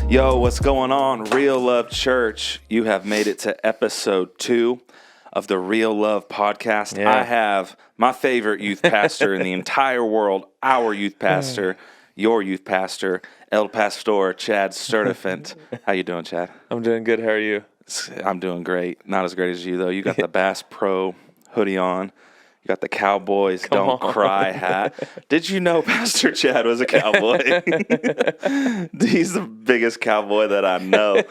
Yo, what's going on, Realove Church? You have made it to episode 2 of the Realove podcast. Yeah. I have my favorite youth pastor in the entire world, our youth pastor, your youth pastor, El Pastor, Chad Sturdefant. How you doing, Chad? I'm doing good. How are you? I'm doing great. Not as great as you, though. You got the Bass Pro hoodie on. You got the Cowboys Don't Cry hat. Did you know Pastor Chad was a cowboy? He's the biggest cowboy that I know.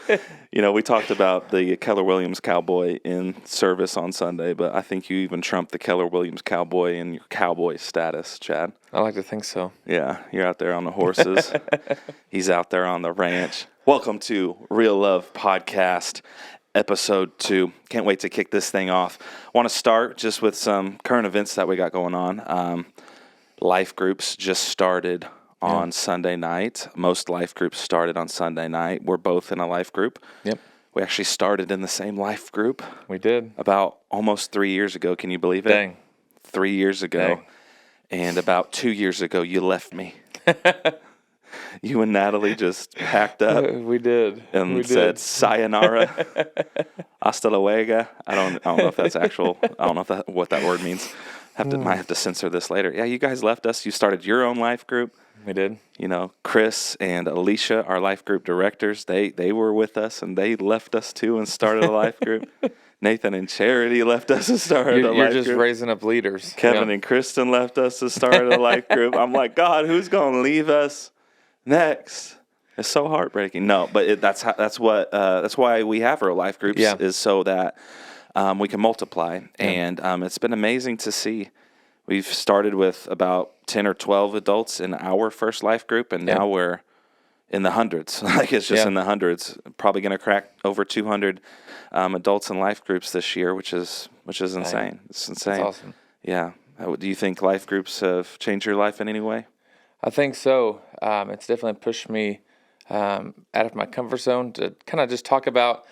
You know, we talked about the Keller Williams cowboy in service on Sunday, but I think you even trumped the Keller Williams cowboy in your cowboy status, Chad. I like to think so. Yeah, you're out there on the horses. He's out there on the ranch. Welcome to Realove Podcast, Episode 2. Can't wait to kick this thing off. Want to start just with some current events that we got going on. Life groups just started on Sunday night. Most life groups started on Sunday night. We're both in a life group. Yep. We actually started in the same life group. We did. About almost 3 years ago. Can you believe it? Dang. 3 years ago. Dang. And about 2 years ago, you left me. You and Natalie just packed up. We did. And said, sayonara, hasta luego. I don't know if that's actual. I don't know if what that word means. Might have to censor this later. Yeah, you guys left us. You started your own life group. We did. You know, Chris and Alicia, our life group directors, they were with us, and they left us too and started a life group. Nathan and Charity left us and started a life group. You're just raising up leaders. Kevin and Kristen left us and started a life group. I'm like, God, who's going to leave us next? It's so heartbreaking. No, but that's why we have our life groups is so that we can multiply. And it's been amazing to see. We've started with about 10 or 12 adults in our first life group, and now we're in the hundreds. Like it's just in the hundreds. Probably going to crack over 200 adults in life groups this year, which is insane. It's insane. That's awesome. Yeah. Do you think life groups have changed your life in any way? I think so. It's definitely pushed me out of my comfort zone to kind of just talk about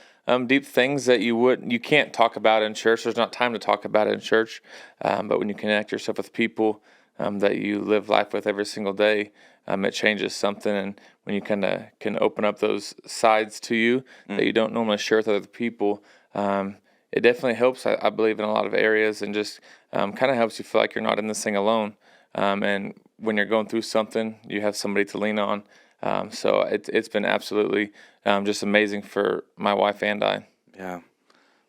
deep things that you can't talk about in church. There's not time to talk about it in church. But when you connect yourself with people that you live life with every single day, it changes something. And when you kind of can open up those sides to you that you don't normally share with other people, it definitely helps, I believe, in a lot of areas, and just kind of helps you feel like you're not in this thing alone. And when you're going through something, you have somebody to lean on. So it's been absolutely just amazing for my wife and I. Yeah.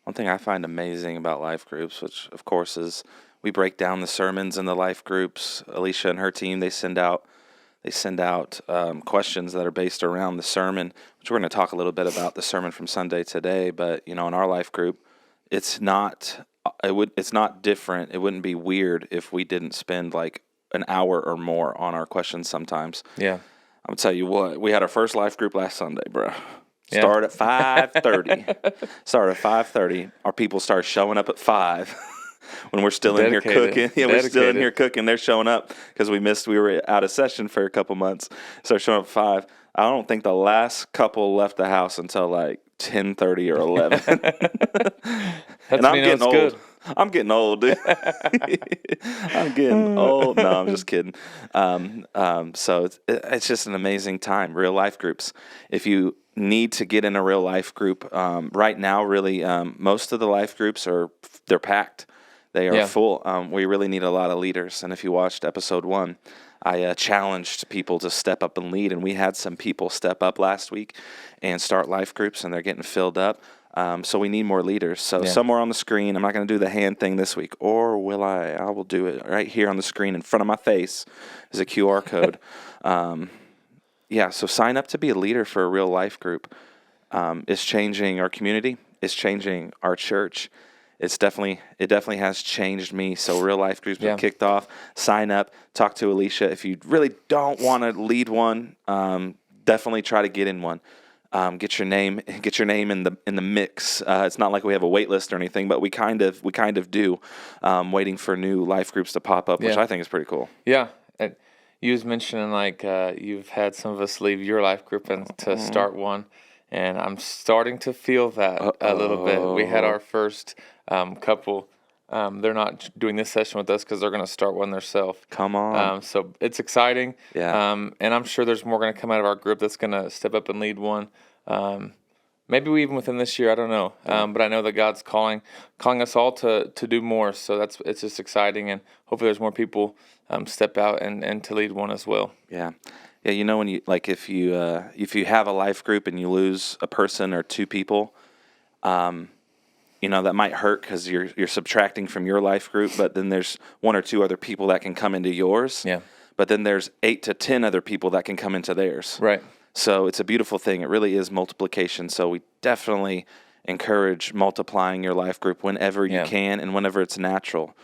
One thing I find amazing about life groups, which of course is we break down the sermons in the life groups. Alicia and her team, they send out questions that are based around the sermon, which we're going to talk a little bit about the sermon from Sunday today. But you know, in our life group, it's not different. It wouldn't be weird if we didn't spend like an hour or more on our questions sometimes. Yeah. I'm going to tell you what, we had our first life group last Sunday, bro. Start at 5:30. Our people start showing up at 5 when we're still in here cooking. Yeah, we're still in here cooking. They're showing up because we were out of session for a couple months. Start showing up at 5. I don't think the last couple left the house until like 10:30 or 11. And I'm getting old. Good. I'm getting old, dude. I'm getting old. No, I'm just kidding. So it's just an amazing time. Real life groups. If you need to get in a real life group, right now, really, most of the life groups they're packed. They are full. We really need a lot of leaders. And if you watched episode 1, I challenged people to step up and lead, and we had some people step up last week and start life groups, and they're getting filled up. So we need more leaders. So somewhere on the screen, I'm not going to do the hand thing this week, or will I? I will do it right here on the screen in front of my face is a QR code. So sign up to be a leader for a real life group. It's changing our community. It's changing our church. It definitely has changed me. So real life groups have kicked off. Sign up. Talk to Alicia. If you really don't want to lead one, definitely try to get in one. Get your name in the mix. It's not like we have a wait list or anything, but we kind of do, waiting for new life groups to pop up, which I think is pretty cool. Yeah. And you was mentioning like you've had some of us leave your life group and to start one, and I'm starting to feel that a little bit. We had our first couple they're not doing this session with us because they're going to start one themselves. Come on. So it's exciting. Yeah. And I'm sure there's more going to come out of our group that's going to step up and lead one. Maybe we even within this year, I don't know. But I know that God's calling us all to do more. So it's just exciting, and hopefully there's more people step out and to lead one as well. Yeah. Yeah, when you if you have a life group and you lose a person or two people, that might hurt because you're subtracting from your life group, but then there's one or two other people that can come into yours. Yeah. But then there's 8 to 10 other people that can come into theirs. Right. So it's a beautiful thing. It really is multiplication. So we definitely encourage multiplying your life group whenever you can and whenever it's natural.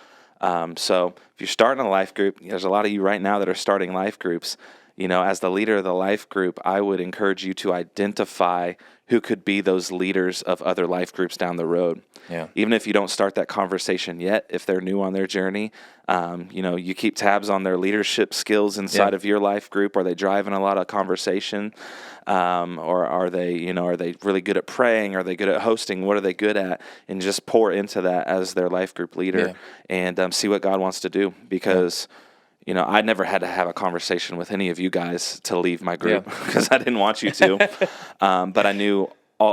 So if you're starting a life group, there's a lot of you right now that are starting life groups. As the leader of the life group, I would encourage you to identify who could be those leaders of other life groups down the road. Yeah. Even if you don't start that conversation yet, if they're new on their journey, you keep tabs on their leadership skills inside of your life group. Are they driving a lot of conversation? Or are they really good at praying? Are they good at hosting? What are they good at? And just pour into that as their life group leader and see what God wants to do. Because I never had to have a conversation with any of you guys to leave my group because I didn't want you to. But I knew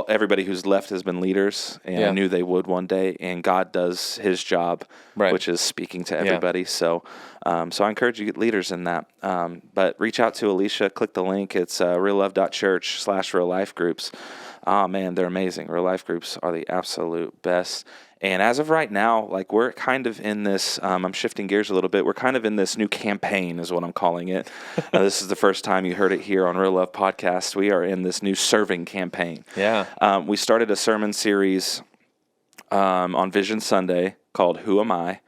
everybody who's left has been leaders, and I knew they would one day. And God does His job, which is speaking to everybody. So I encourage you to get leaders in that. But reach out to Alicia. Click the link. It's reallove.church/real life groups. Oh, man, they're amazing. Real life groups are the absolute best. And as of right now, we're kind of in this, I'm shifting gears a little bit. We're kind of in this new campaign is what I'm calling it. This is the first time you heard it here on Realove Podcast. We are in this new serving campaign. Yeah. We started a sermon series on Vision Sunday called Who Am I?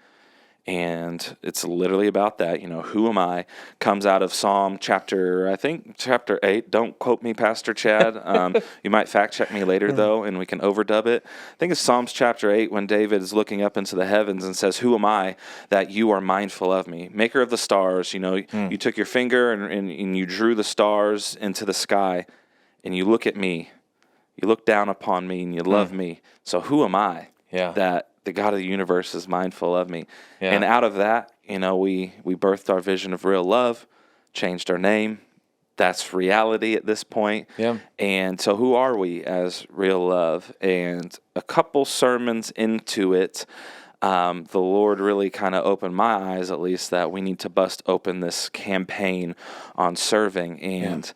And it's literally about that, who am I? Comes out of Psalm chapter 8. Don't quote me, Pastor Chad. You might fact check me later, though, and we can overdub it. I think it's Psalms chapter 8 when David is looking up into the heavens and says, who am I that you are mindful of me? Maker of the stars, you took your finger and you drew the stars into the sky, and you look at me. You look down upon me, and you love me. So who am I that the God of the universe is mindful of me? Yeah. And out of that, we birthed our vision of real love, changed our name. That's reality at this point. Yeah. And so who are we as Real Love? And a couple sermons into it, the Lord really kind of opened my eyes, at least, that we need to bust open this campaign on serving. And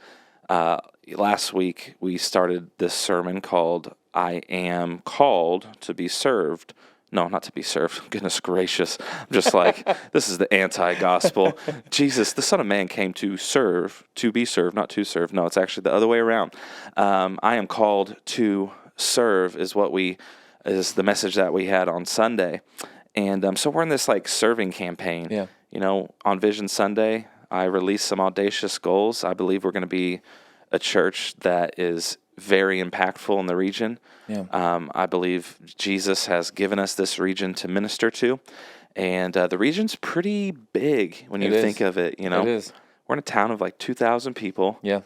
last week, we started this sermon called I Am Called to Be Served. No, not to be served. Goodness gracious. I'm just this is the anti-gospel. Jesus, the Son of Man, came to serve, to be served, not to serve. No, it's actually the other way around. I am called to serve is the message that we had on Sunday. And so we're in this serving campaign. Yeah. On Vision Sunday, I released some audacious goals. I believe we're going to be a church that is very impactful in the region. Yeah. I believe Jesus has given us this region to minister to, and the region's pretty big when you think of it. It is. We're in a town of 2,000 people. Yeah.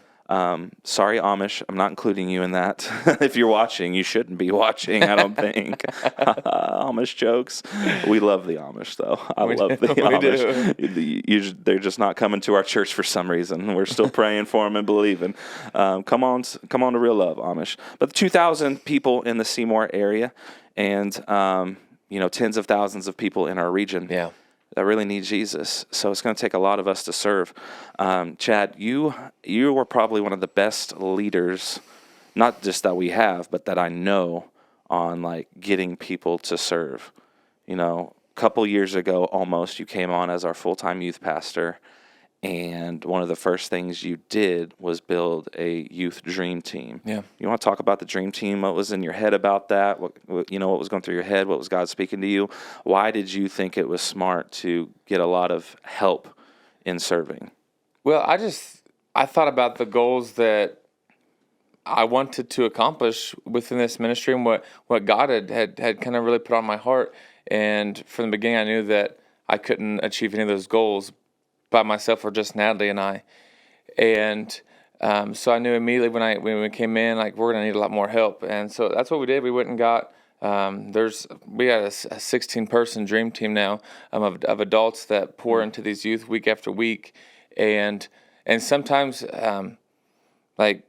Sorry, Amish, I'm not including you in that. If you're watching, you shouldn't be watching, I don't think. Amish jokes. We love the Amish, though. I love the Amish. They're just not coming to our church for some reason. We're still praying for them and believing. Come on to Real Love, Amish. But 2,000 people in the Seymour area, and tens of thousands of people in our region. Yeah. That really need Jesus. So it's going to take a lot of us to serve. Chad, you were probably one of the best leaders, not just that we have, but that I know on getting people to serve. A couple years ago, almost, you came on as our full-time youth pastor, and one of the first things you did was build a youth dream team. Yeah. You want to talk about the dream team? What was in your head about that? What was going through your head? What was God speaking to you? Why did you think it was smart to get a lot of help in serving? Well, I thought about the goals that I wanted to accomplish within this ministry and what God had kind of really put on my heart. And from the beginning, I knew that I couldn't achieve any of those goals by myself or just Natalie and I. And so I knew immediately when we came in, we're going to need a lot more help. And so that's what we did. We went and got We got a 16-person dream team now of adults that pour into these youth week after week, and sometimes like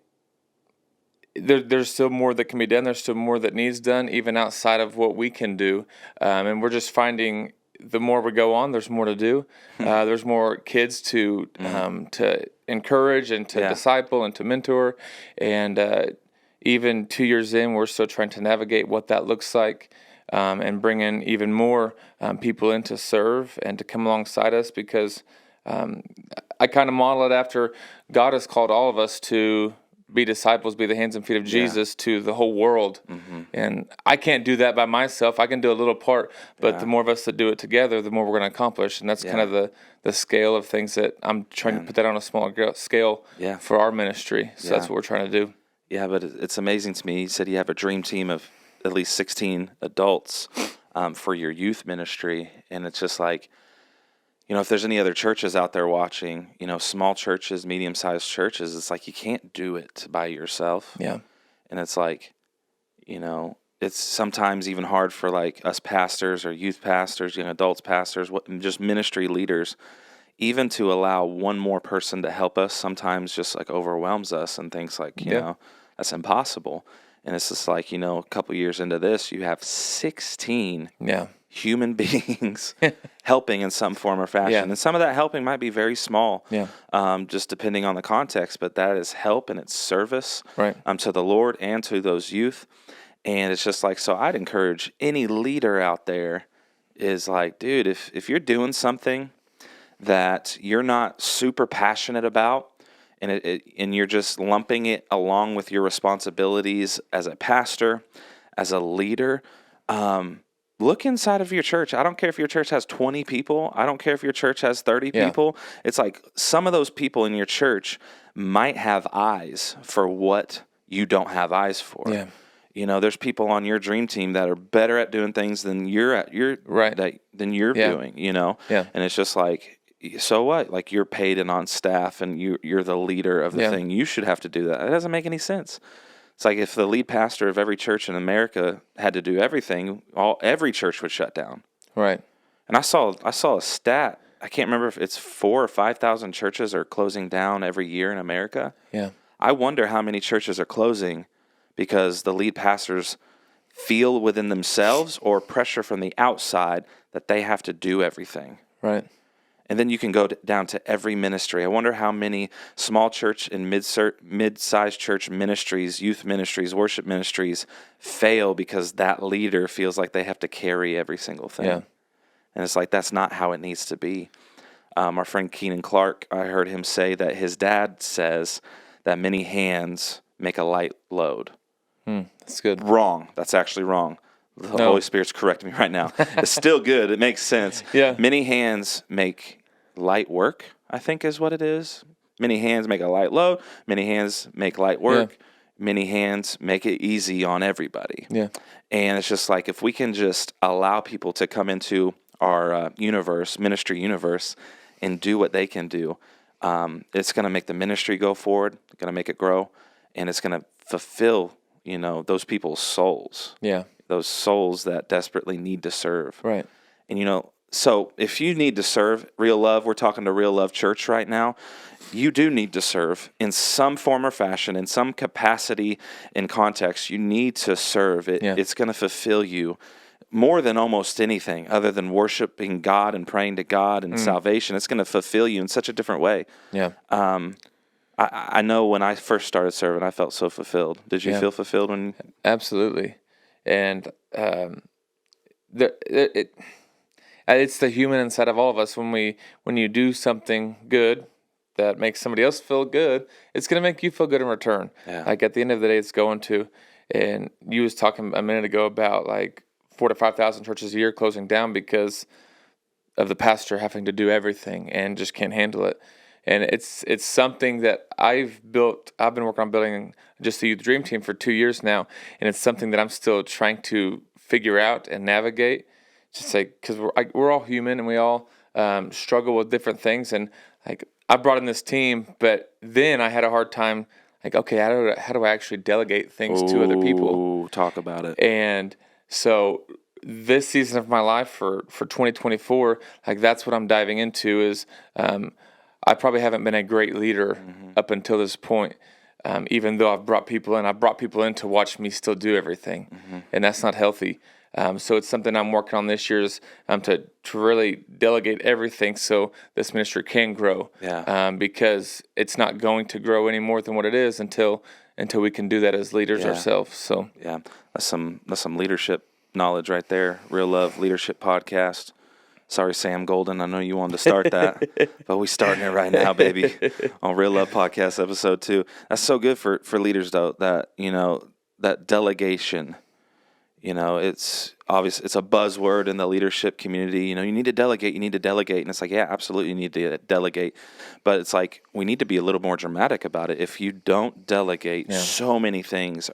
there's still more that can be done. There's still more that needs done, even outside of what we can do, and we're just finding the more we go on, there's more to do. There's more kids to encourage and to disciple and to mentor, and even 2 years in, we're still trying to navigate what that looks like, and bring in even more people in to serve and to come alongside us, because I kind of model it after God has called all of us to be disciples, be the hands and feet of Jesus to the whole world. And I can't do that by myself. I can do a little part, but the more of us that do it together, the more we're going to accomplish. And that's kind of the scale of things that I'm trying to put that on a smaller scale for our ministry. So that's what we're trying to do. Yeah, but it's amazing to me. You said you have a dream team of at least 16 adults for your youth ministry. And it's just like, if there's any other churches out there watching, small churches, medium-sized churches, it's like you can't do it by yourself. Yeah. And it's like, it's sometimes even hard for like us pastors or youth pastors, adults pastors, just ministry leaders, even to allow one more person to help us sometimes just like overwhelms us and thinks like, you know, that's impossible. And it's just like, a couple years into this, you have 16 human beings helping in some form or fashion. Yeah. And some of that helping might be very small, just depending on the context, but that is help and it's service to the Lord and to those youth. And it's just like, so I'd encourage any leader out there is like, dude, if you're doing something that you're not super passionate about, and you're just lumping it along with your responsibilities as a pastor, as a leader, look inside of your church. I don't care if your church has 20 people. I don't care if your church has 30 people. It's like some of those people in your church might have eyes for what you don't have eyes for. Yeah. There's people on your dream team that are better at doing things than you're doing, and it's just like, so what? Like, you're paid and on staff and you're the leader of the thing. You should have to do that. It doesn't make any sense. It's like if the lead pastor of every church in America had to do everything, every church would shut down. Right. And I saw a stat. I can't remember if it's 4,000 or 5,000 churches are closing down every year in America. Yeah. I wonder how many churches are closing because the lead pastors feel within themselves or pressure from the outside that they have to do everything. Right. And then you can go down to every ministry. I wonder how many small church and mid-sized church ministries, youth ministries, worship ministries fail because that leader feels like they have to carry every single thing. Yeah. And it's like, that's not how it needs to be. Our friend Keenan Clark, I heard him say that his dad says that many hands make a light load. That's good. Wrong. That's actually wrong. The Holy Spirit's correcting me right now. It's still good. It makes sense. Yeah. Many hands make light work, I think is what it is. Many hands make a light load. Many hands make light work. Yeah. Many hands make it easy on everybody. Yeah. And it's just like, if we can just allow people to come into our ministry universe, and do what they can do, it's going to make the ministry go forward. It's going to make it grow, and it's going to fulfill, those people's souls. Yeah. Those souls that desperately need to serve. Right. And, so if you need to serve, Realove, we're talking to Realove Church right now, you do need to serve in some form or fashion, in some capacity, in context. You need to serve. It's going to fulfill you more than almost anything other than worshiping God and praying to God and salvation. It's going to fulfill you in such a different way. Yeah. I know when I first started serving, I felt so fulfilled. Did you feel fulfilled when? Absolutely. And it's the human inside of all of us. When you do something good that makes somebody else feel good, it's going to make you feel good in return. Yeah. Like at the end of the day, it's going to. And you was talking a minute ago about like 4,000 to 5,000 churches a year closing down because of the pastor having to do everything and just can't handle it. And it's something that I've built. I've been working on building just the Youth Dream Team for 2 years now, and it's something that I'm still trying to figure out and navigate. Just like, because we're all human and we all struggle with different things. And like, I brought in this team, but then I had a hard time. Like, okay, how do I actually delegate things to other people? Talk about it. And So this season of my life for 2024, like that's what I'm diving into is I probably haven't been a great leader up until this point. Even though I've brought people in to watch me still do everything, and that's not healthy. So it's something I'm working on this year is to really delegate everything so this ministry can grow. Because it's not going to grow any more than what it is until we can do that as leaders ourselves. So that's some leadership knowledge right there. Realove Leadership Podcast. Sorry, Sam Golden. I know you wanted to start that, but we're starting it right now, baby, on Realove Podcast episode 2. That's so good for leaders, though, that, that delegation. It's obvious. It's a buzzword in the leadership community. You need to delegate. And it's like, yeah, absolutely, you need to delegate. But it's like we need to be a little more dramatic about it. If you don't delegate, so many things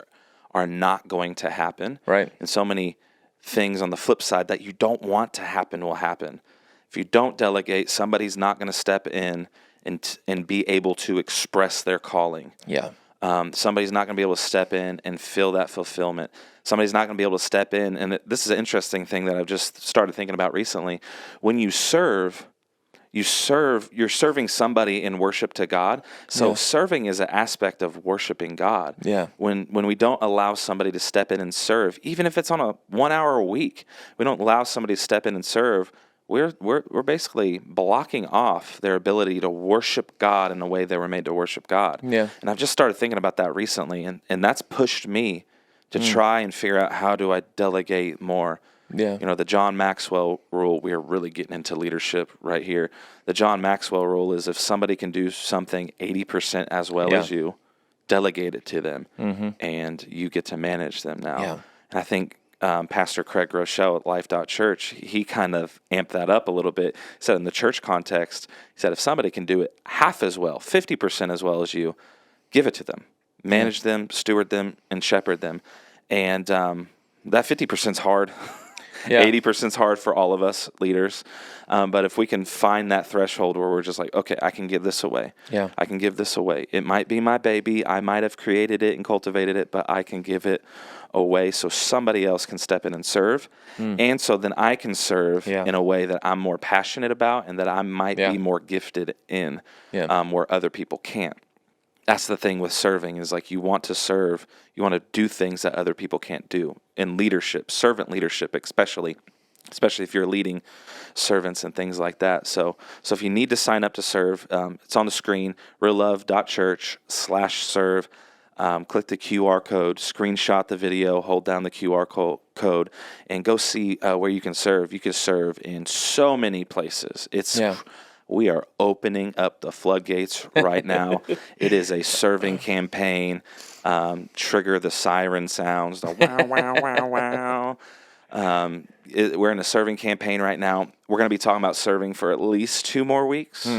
are not going to happen. Right. And so many things on the flip side that you don't want to happen will happen. If you don't delegate, somebody's not going to step in and be able to express their calling. Yeah. Somebody's not going to be able to step in and feel that fulfillment. Somebody's not going to be able to step in. And this is an interesting thing that I've just started thinking about recently. When you're serving somebody in worship to God. So serving is an aspect of worshiping God. Yeah. When we don't allow somebody to step in and serve, even if it's on a 1 hour a week, we don't allow somebody to step in and serve, we're basically blocking off their ability to worship God in the way they were made to worship God. Yeah. And I've just started thinking about that recently, and that's pushed me to try and figure out how do I delegate more. Yeah. The John Maxwell rule, we are really getting into leadership right here. The John Maxwell rule is if somebody can do something 80% as well as you, delegate it to them, and you get to manage them now. Yeah. And I think Pastor Craig Rochelle at Life.Church, he kind of amped that up a little bit. He said in the church context, he said if somebody can do it half as well, 50% as well as you, give it to them. Manage them, steward them, and shepherd them. And that 50% is hard. 80% is hard for all of us leaders. But if we can find that threshold where we're just like, okay, I can give this away. Yeah. I can give this away. It might be my baby. I might have created it and cultivated it, but I can give it away so somebody else can step in and serve. And so then I can serve in a way that I'm more passionate about and that I might be more gifted in where other people can't. That's the thing with serving is like you want to serve, you want to do things that other people can't do. In leadership, servant leadership especially if you're leading servants and things like that. So if you need to sign up to serve, it's on the screen, realove.church/serve. Click the QR code, screenshot the video, hold down the QR code, and go see where you can serve. You can serve in so many places. We are opening up the floodgates right now. It is a serving campaign. Trigger the siren sounds, the wow, wow, wow, wow. We're in a serving campaign right now. We're going to be talking about serving for at least 2 more weeks.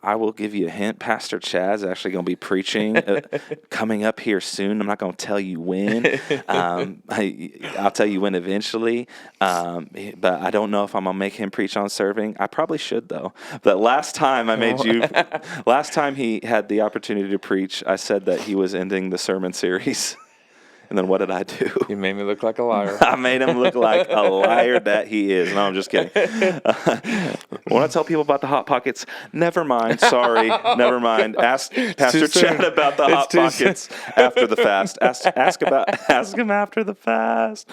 I will give you a hint. Pastor Chad's actually going to be preaching coming up here soon. I'm not going to tell you when. I'll tell you when eventually. But I don't know if I'm going to make him preach on serving. I probably should, though. But last time he had the opportunity to preach, I said that he was ending the sermon series. And then what did I do? You made me look like a liar. I made him look like a liar that he is. No, I'm just kidding. When I tell people about the Hot Pockets, never mind. Sorry, never mind. Ask Pastor Chad about the Hot Pockets after the fast. Ask him after the fast.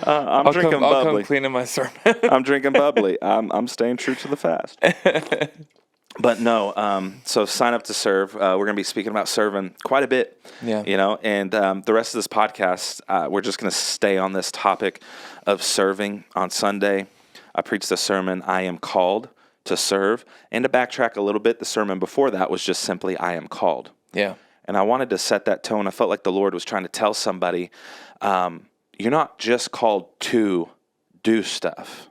I'll drinking bubbly. I'll come clean in my sermon. I'm drinking bubbly. I'm staying true to the fast. But no, so sign up to serve. We're going to be speaking about serving quite a bit, and the rest of this podcast, we're just going to stay on this topic of serving. On Sunday, I preached the sermon, I am called to serve. And to backtrack a little bit, the sermon before that was just simply, I am called. Yeah. And I wanted to set that tone. I felt like the Lord was trying to tell somebody, you're not just called to do stuff.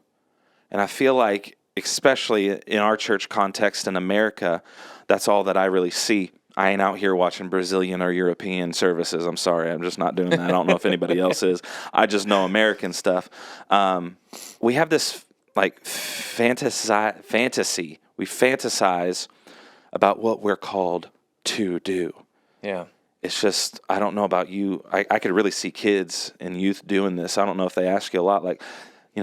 And I feel like, especially in our church context in America, that's all that I really see. I ain't out here watching Brazilian or European services. I'm sorry. I'm just not doing that. I don't know if anybody else is. I just know American stuff. We have this like fantasy. We fantasize about what we're called to do. Yeah. it's just, I don't know about you. I could really see kids and youth doing this. I don't know if they ask you a lot, like,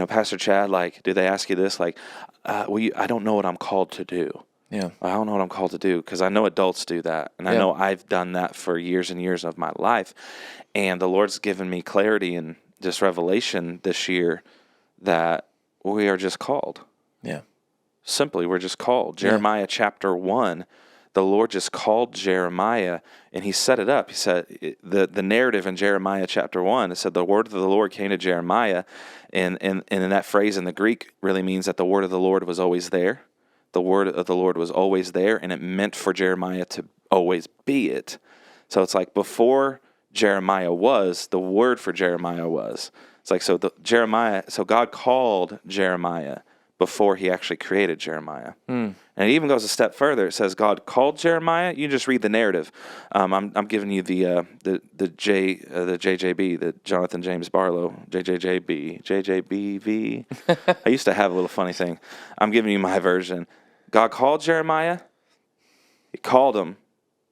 Pastor Chad, like, do they ask you this? Like, I don't know what I'm called to do. Yeah. I don't know what I'm called to do, because I know adults do that. And I know I've done that for years and years of my life. And the Lord's given me clarity and just revelation this year that we are just called. Yeah. Simply, we're just called. Jeremiah chapter 1, the Lord just called Jeremiah, and he set it up. He said, the narrative in Jeremiah chapter 1, it said the word of the Lord came to Jeremiah, and in that phrase in the Greek really means that the word of the Lord was always there. The word of the Lord was always there, and it meant for Jeremiah to always be it. So it's like before Jeremiah was, the word for Jeremiah was. It's like, so God called Jeremiah before he actually created Jeremiah. And it even goes a step further. It says God called Jeremiah. You just read the narrative. I'm giving you the JJB, the Johnathon James Barlow, JJBV. I used to have a little funny thing. I'm giving you my version. God called Jeremiah. He called him.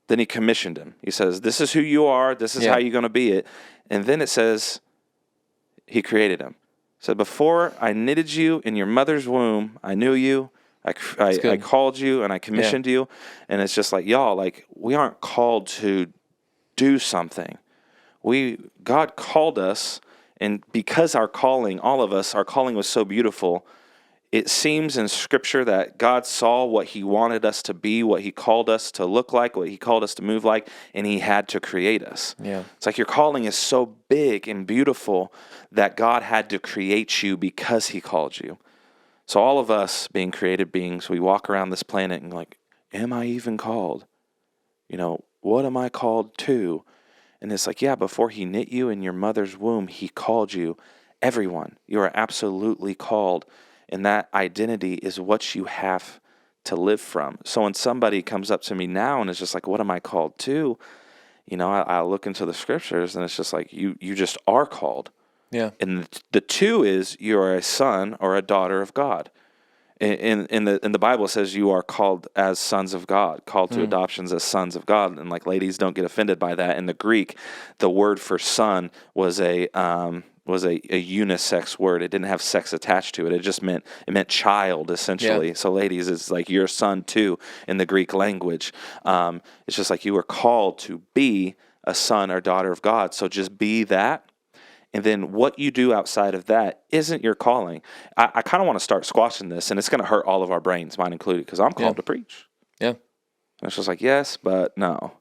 Then he commissioned him. He says, this is who you are. This is how you're going to be it. And then it says he created him. So before I knitted you in your mother's womb, I knew you. I called you and I commissioned you. And it's just like, y'all, like, we aren't called to do something. God called us, and because our calling was so beautiful, it seems in Scripture that God saw what he wanted us to be, what he called us to look like, what he called us to move like, and he had to create us. Yeah. It's like your calling is so big and beautiful that God had to create you because he called you. So all of us being created beings, we walk around this planet and like, am I even called? What am I called to? And it's like, yeah, before he knit you in your mother's womb, he called you. Everyone, you are absolutely called. And that identity is what you have to live from. So when somebody comes up to me now and is just like, what am I called to? I look into the Scriptures and it's just like, you just are called. Yeah. And the two is you are a son or a daughter of God. In the Bible it says you are called as sons of God, called to adoptions as sons of God. And like, ladies, don't get offended by that. In the Greek, the word for son was a unisex word. It didn't have sex attached to it. It meant child, essentially. Yeah. So ladies, it's like your son too in the Greek language. It's just like you were called to be a son or daughter of God. So just be that. And then what you do outside of that isn't your calling. I kind of want to start squashing this, and it's going to hurt all of our brains, mine included, because I'm called to preach. Yeah. And it's just like, yes, but no.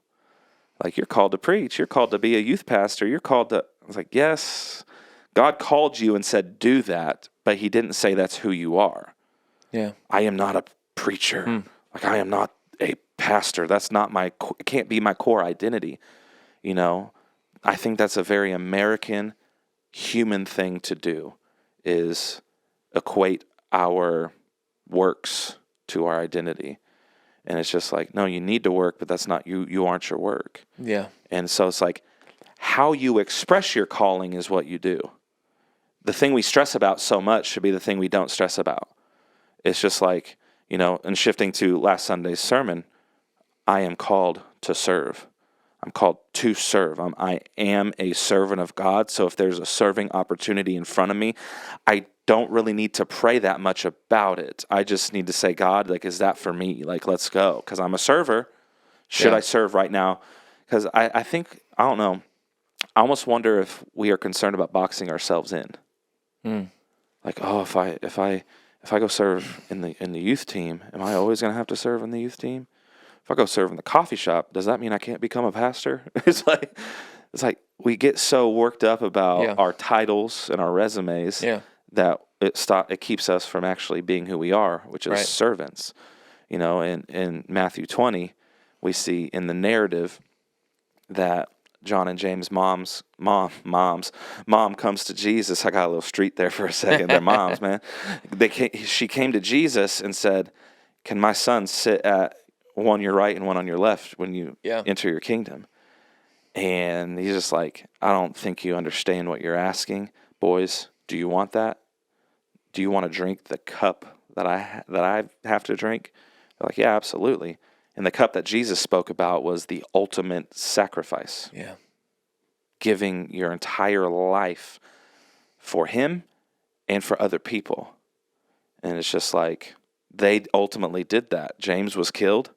Like, you're called to preach. You're called to be a youth pastor. You're called to... I was like, yes, God called you and said, do that, but he didn't say that's who you are. Yeah. I am not a preacher. Like, I am not a pastor. That's not it can't be my core identity. I think that's a very American human thing to do, is equate our works to our identity. And it's just like, no, you need to work, but that's not you. You aren't your work. Yeah. And so it's like, how you express your calling is what you do. The thing we stress about so much should be the thing we don't stress about. It's just like, and shifting to last Sunday's sermon, I am called to serve. I'm called to serve. I am a servant of God. So if there's a serving opportunity in front of me, I don't really need to pray that much about it. I just need to say, God, like, is that for me? Like, let's go. Because I'm a server. Should I serve right now? Because I think, I don't know, I almost wonder if we are concerned about boxing ourselves in. Like, oh, if I go serve in the youth team, am I always going to have to serve in the youth team? If I go serve in the coffee shop, does that mean I can't become a pastor? It's like we get so worked up about our titles and our resumes that it keeps us from actually being who we are, which is servants. In Matthew 20, we see in the narrative that John and James' mom comes to Jesus. I got a little street there for a second. They're moms, man. She came to Jesus and said, "Can my son sit at one on your right and one on your left when you enter your kingdom?" And he's just like, I don't think you understand what you're asking. Boys, do you want that? Do you want to drink the cup that I have to drink? They're like, yeah, absolutely. And the cup that Jesus spoke about was the ultimate sacrifice. Yeah. Giving your entire life for him and for other people. And it's just like, they ultimately did that. James was killed,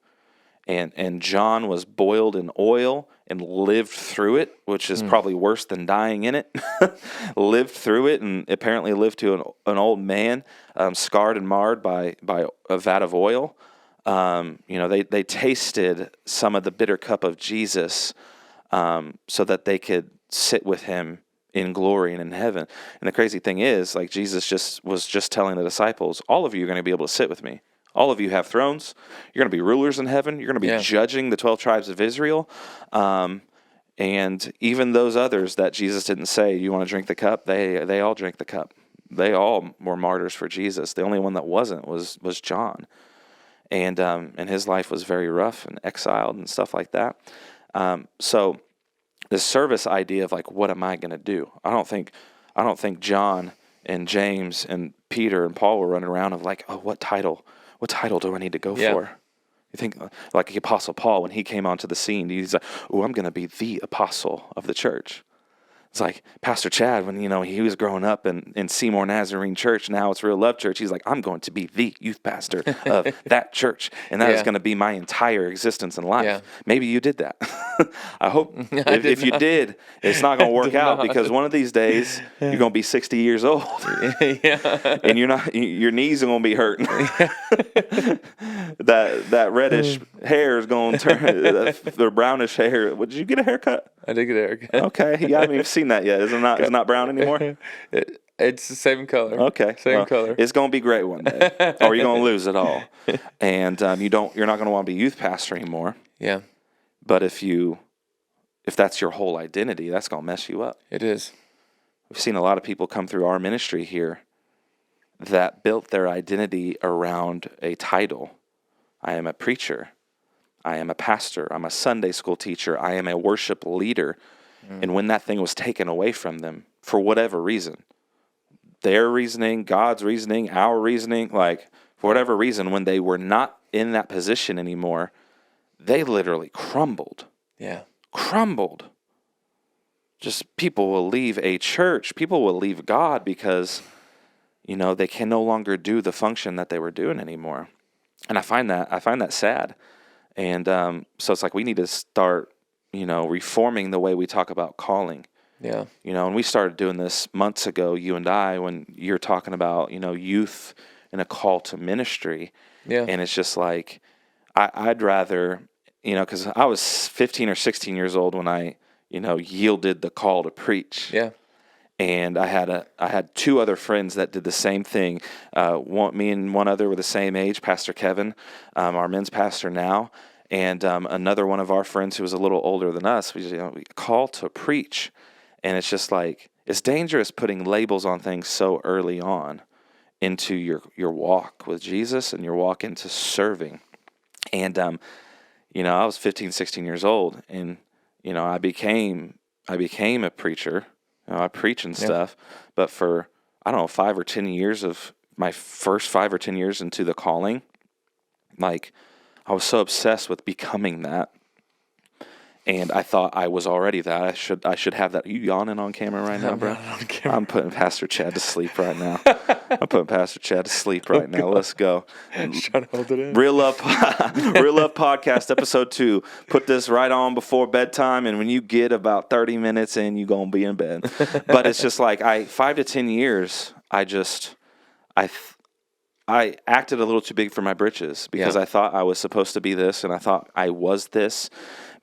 and John was boiled in oil and lived through it, which is probably worse than dying in it. Lived through it, and apparently lived to an old man, scarred and marred by a vat of oil. They tasted some of the bitter cup of Jesus, so that they could sit with him in glory and in heaven. And the crazy thing is, like, Jesus was telling the disciples, all of you are going to be able to sit with me. All of you have thrones. You're going to be rulers in heaven. You're going to be judging the 12 tribes of Israel. And even those others that Jesus didn't say, you want to drink the cup? They all drank the cup. They all were martyrs for Jesus. The only one that wasn't was John. And his life was very rough and exiled and stuff like that. So the service idea of, like, what am I going to do? I don't think John and James and Peter and Paul were running around of like, oh, what title do I need to go for? You think, like the Apostle Paul, when he came onto the scene, he's like, oh, I'm going to be the apostle of the church. It's like Pastor Chad, when he was growing up in Seymour Nazarene Church, now it's Realove Church. He's like, I'm going to be the youth pastor of that church, and that is going to be my entire existence in life. Yeah. Maybe you did that. I hope if you did, it's not going to work out, because one of these days you're going to be 60 years old, and your knees are going to be hurting. that reddish hair is going to turn the brownish hair. Did you get a haircut? I did get a haircut. Okay, you haven't even seen that yet. It's not brown anymore? It's the same color. Okay. Same color. It's going to be great one day, or you're going to lose it all. And you're not going to want to be youth pastor anymore. Yeah. But if that's your whole identity, that's going to mess you up. It is. We've seen a lot of people come through our ministry here that built their identity around a title. I am a preacher. I am a pastor. I'm a Sunday school teacher. I am a worship leader. And when that thing was taken away from them, for whatever reason, their reasoning, God's reasoning, our reasoning, like, for whatever reason, when they were not in that position anymore, they literally crumbled. Yeah. Crumbled. Just people will leave a church. People will leave God because, they can no longer do the function that they were doing anymore. And I find that sad. And so it's like we need to start, reforming the way we talk about calling. Yeah. And we started doing this months ago, you and I, when you're talking about, youth and a call to ministry. Yeah. And it's just like, I'd rather, because I was 15 or 16 years old when I, yielded the call to preach. Yeah. And I had two other friends that did the same thing. Me and one other were the same age, Pastor Kevin, our men's pastor now, and another one of our friends who was a little older than us. We call to preach, and it's just like, it's dangerous putting labels on things so early on into your walk with Jesus and your walk into serving. And I was 15, 16 years old, and I became a preacher. I preach and stuff, but for, 5 or 10 years of my first 5 or 10 years into the calling, like, I was so obsessed with becoming that. And I thought I was already that. I should have that. Are you yawning on camera right now, bro? I'm putting Pastor Chad to sleep right now. Let's go. Trying to hold it in. Realove Podcast, episode 2. Put this right on before bedtime, and when you get about 30 minutes in, you're going to be in bed. But it's just like, 5 to 10 years, I acted a little too big for my britches, because I thought I was supposed to be this, and I thought I was this.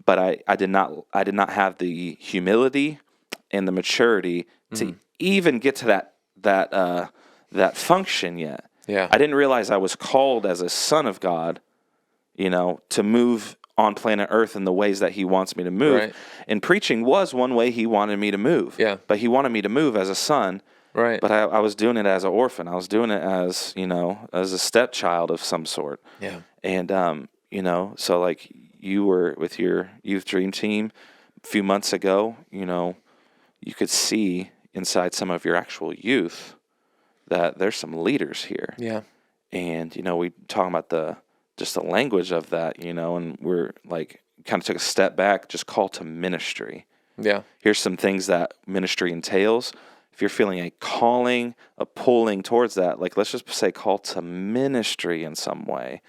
But I did not have the humility and the maturity to even get to that function yet. Yeah. I didn't realize I was called as a son of God, to move on planet Earth in the ways that He wants me to move. Right. And preaching was one way He wanted me to move. Yeah. But He wanted me to move as a son. Right. But I was doing it as an orphan. I was doing it as as a stepchild of some sort. Yeah. And so like, you were with your youth dream team a few months ago, you could see inside some of your actual youth that there's some leaders here. Yeah. And, we talking about the just the language of that, and we're like kind of took a step back, just call to ministry. Yeah. Here's some things that ministry entails. If you're feeling a calling, a pulling towards that, like let's just say call to ministry in some way.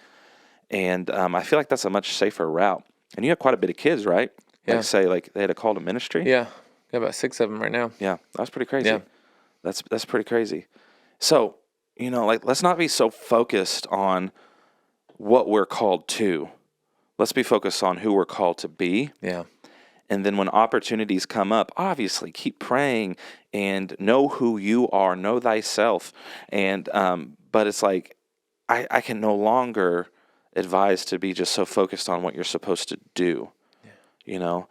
And I feel like that's a much safer route. And you have quite a bit of kids, right? Yeah. Like say like they had a call to ministry. Yeah. Got about 6 of them right now. Yeah, that's pretty crazy. Yeah. That's pretty crazy. So, like let's not be so focused on what we're called to. Let's be focused on who we're called to be. Yeah. And then when opportunities come up, obviously keep praying and know who you are, know thyself. And but it's like I can no longer advise to be just so focused on what you're supposed to do. Yeah.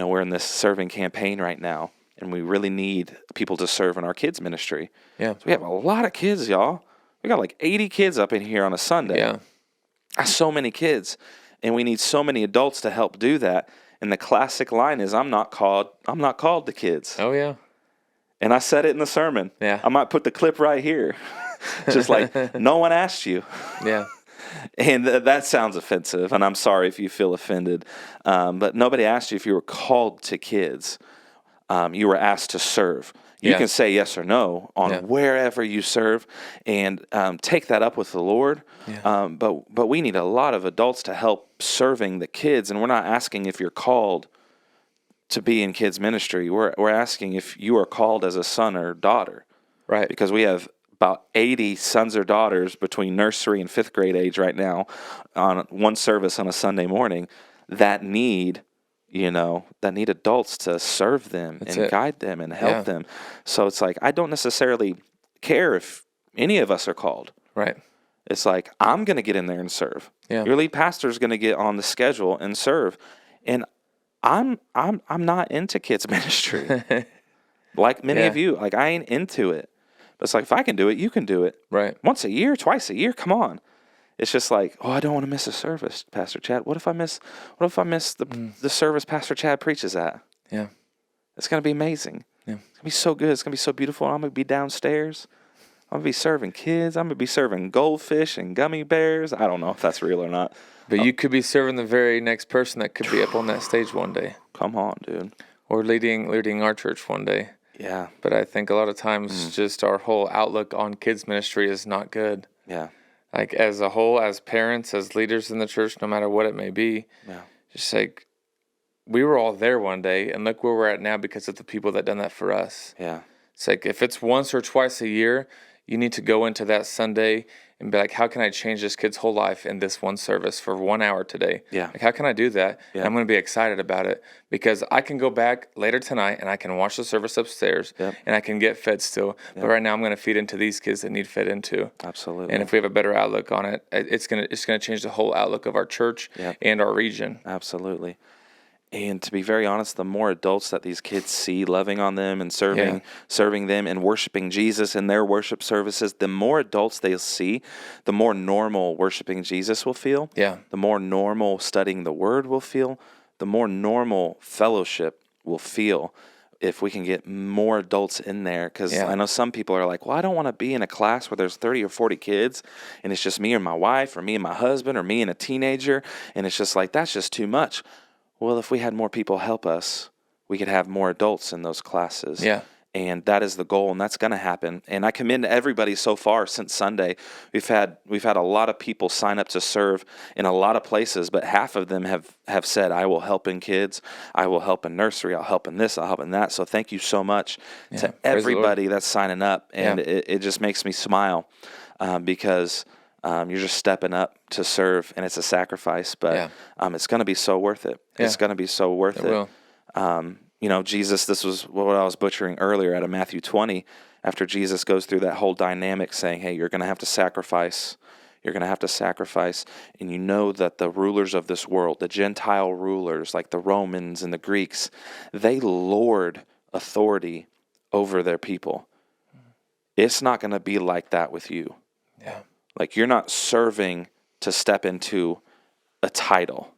We're in this serving campaign right now, and we really need people to serve in our kids ministry. Yeah. So we have a lot of kids, y'all. We got like 80 kids up in here on a Sunday. Yeah. That's so many kids, and we need so many adults to help do that. And the classic line is, I'm not called to kids. Oh, yeah. And I said it in the sermon. Yeah. I might put the clip right here. Just like, no one asked you. Yeah. And that sounds offensive, and I'm sorry if you feel offended. But nobody asked you if you were called to kids. You were asked to serve. You can say yes or no on wherever you serve, and take that up with the Lord. Yeah. But we need a lot of adults to help serving the kids, and we're not asking if you're called to be in kids ministry. We're asking if you are called as a son or daughter, right? Because we have about 80 sons or daughters between nursery and 5th grade age right now on one service on a Sunday morning that need adults to serve them guide them and help them. So it's like, I don't necessarily care if any of us are called. Right. It's like, I'm going to get in there and serve. Yeah. Your lead pastor is going to get on the schedule and serve. And I'm not into kids ministry. Like many of you, like I ain't into it. But it's like, if I can do it, you can do it. Right. Once a year, twice a year, come on. It's just like, I don't want to miss a service, Pastor Chad. What if I miss the service Pastor Chad preaches at? Yeah. It's going to be amazing. Yeah. It's going to be so good. It's going to be so beautiful. I'm going to be downstairs. I'm going to be serving kids. I'm going to be serving goldfish and gummy bears. I don't know if that's real or not. But you could be serving the very next person that could be up on that stage one day. Come on, dude. Or leading our church one day. Yeah. But I think a lot of times just our whole outlook on kids ministry is not good. Yeah. Like as a whole, as parents, as leaders in the church, no matter what it may be, just like we were all there one day, and look where we're at now because of the people that done that for us. Yeah. It's like if it's once or twice a year, you need to go into that Sunday and be like, how can I change this kid's whole life in this one service for 1 hour today? Yeah. Like, how can I do that? Yeah. And I'm going to be excited about it because I can go back later tonight and I can watch the service upstairs and I can get fed still. But right now I'm going to feed into these kids that need fed into. Absolutely. And if we have a better outlook on it, it's going to change the whole outlook of our church and our region. Absolutely. And to be very honest, the more adults that these kids see loving on them and serving them and worshiping Jesus in their worship services, the more adults they see, the more normal worshiping Jesus will feel. Yeah. The more normal studying the Word will feel. The more normal fellowship will feel if we can get more adults in there. Because I know some people are like, well, I don't want to be in a class where there's 30 or 40 kids and it's just me and my wife or me and my husband or me and a teenager. And it's just like, that's just too much. Well, if we had more people help us, we could have more adults in those classes. Yeah. And that is the goal, and that's going to happen. And I commend everybody so far since Sunday. We've had a lot of people sign up to serve in a lot of places, but half of them have said, I will help in kids, I will help in nursery, I'll help in this, I'll help in that. So thank you so much to everybody that's signing up. And it just makes me smile because you're just stepping up to serve, and it's a sacrifice, but it's going to be so worth it. It's going to be so worth it. Jesus, this was what I was butchering earlier out of Matthew 20, after Jesus goes through that whole dynamic saying, hey, you're going to have to sacrifice. You're going to have to sacrifice. And you know that the rulers of this world, the Gentile rulers, like the Romans and the Greeks, they lord authority over their people. It's not going to be like that with you. Yeah. Like, you're not serving to step into a title.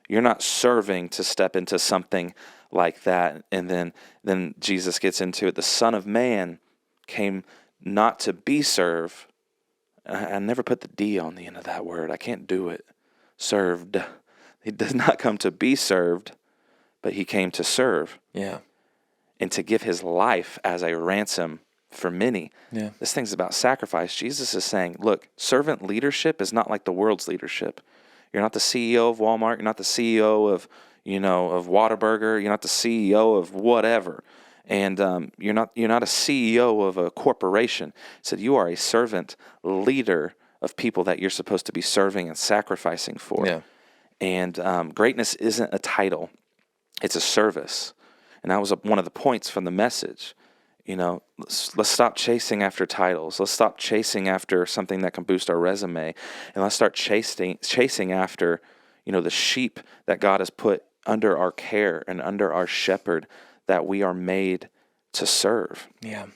You're not serving to step into something like that. And then Jesus gets into it. The Son of Man came not to be served, And I never put the D on the end of that word. I can't do it. Served. He does not come to be served, but he came to serve. Yeah. And to give his life as a ransom for many. Yeah. This thing's about sacrifice. Jesus is saying, look, servant leadership is not like the world's leadership. You're not the CEO of Walmart. You're not the CEO of, of Whataburger. You're not the CEO of whatever. And you're not a CEO of a corporation. He said you are a servant leader of people that you're supposed to be serving and sacrificing for. Yeah. And greatness isn't a title. It's a service. And that was one of the points from the message. Let's stop chasing after titles. Let's stop chasing after something that can boost our resume. And let's start chasing after, the sheep that God has put under our care and under our shepherd that we are made to serve. Yeah.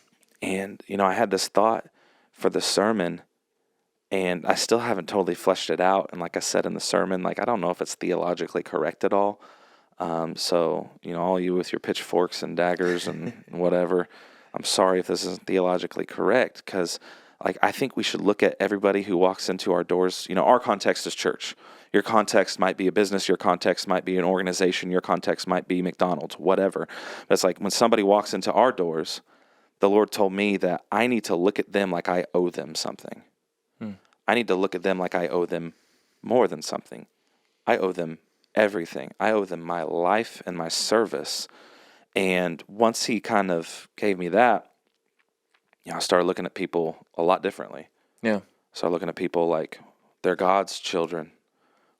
And, I had this thought for the sermon, and I still haven't totally fleshed it out. And like I said in the sermon, I don't know if it's theologically correct at all. So, all you with your pitchforks and daggers and whatever, I'm sorry if this isn't theologically correct, because I think we should look at everybody who walks into our doors. Our context is church. Your context might be a business. Your context might be an organization. Your context might be McDonald's, whatever. But it's like when somebody walks into our doors, the Lord told me that I need to look at them like I owe them something. I need to look at them like I owe them more than something. I owe them everything. I owe them my life and my service. And once he kind of gave me that, I started looking at people a lot differently. Yeah. I started looking at people like they're God's children,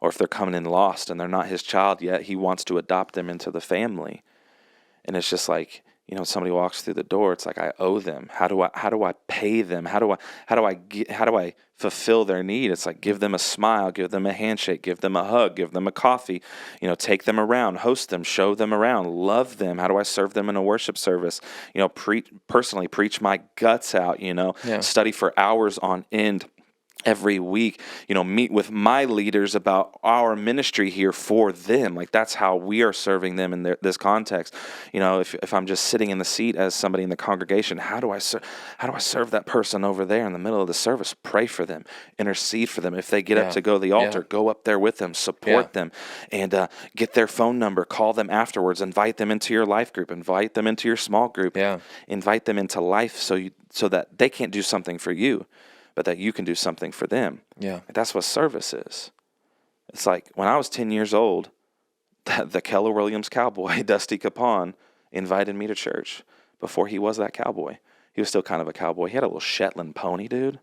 or if they're coming in lost and they're not his child yet, he wants to adopt them into the family. And it's just like, somebody walks through the door, it's like I owe them. How do I pay them? How do I fulfill their need? It's like give them a smile, give them a handshake, give them a hug, give them a coffee, take them around, host them, show them around, love them. How do I serve them in a worship service? Personally preach my guts out, study for hours on end every week, meet with my leaders about our ministry here for them. That's how we are serving them in this context. If I'm just sitting in the seat as somebody in the congregation, how do I serve that person over there in the middle of the service? Pray for them, intercede for them. If they get up to go to the altar, go up there with them, support them, and get their phone number, call them afterwards, invite them into your life group, invite them into your small group, invite them into life so that they can't do something for you, but that you can do something for them. Yeah. That's what service is. It's like when I was 10 years old, the Keller Williams cowboy, Dusty Capon, invited me to church before he was that cowboy. He was still kind of a cowboy. He had a little Shetland pony, dude.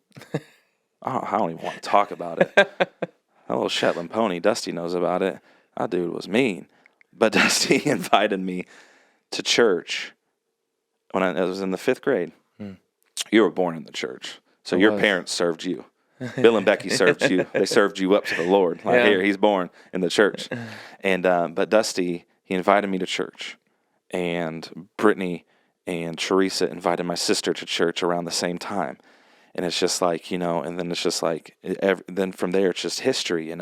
I don't even want to talk about it. That little Shetland pony, Dusty knows about it. That dude was mean. But Dusty invited me to church when I was in the 5th grade. You were born in the church. So your parents served you. Bill and Becky served you. They served you up to the Lord. Here, he's born in the church. And but Dusty, he invited me to church. And Brittany and Teresa invited my sister to church around the same time. And it's just like, and then it's just like, then from there, it's just history,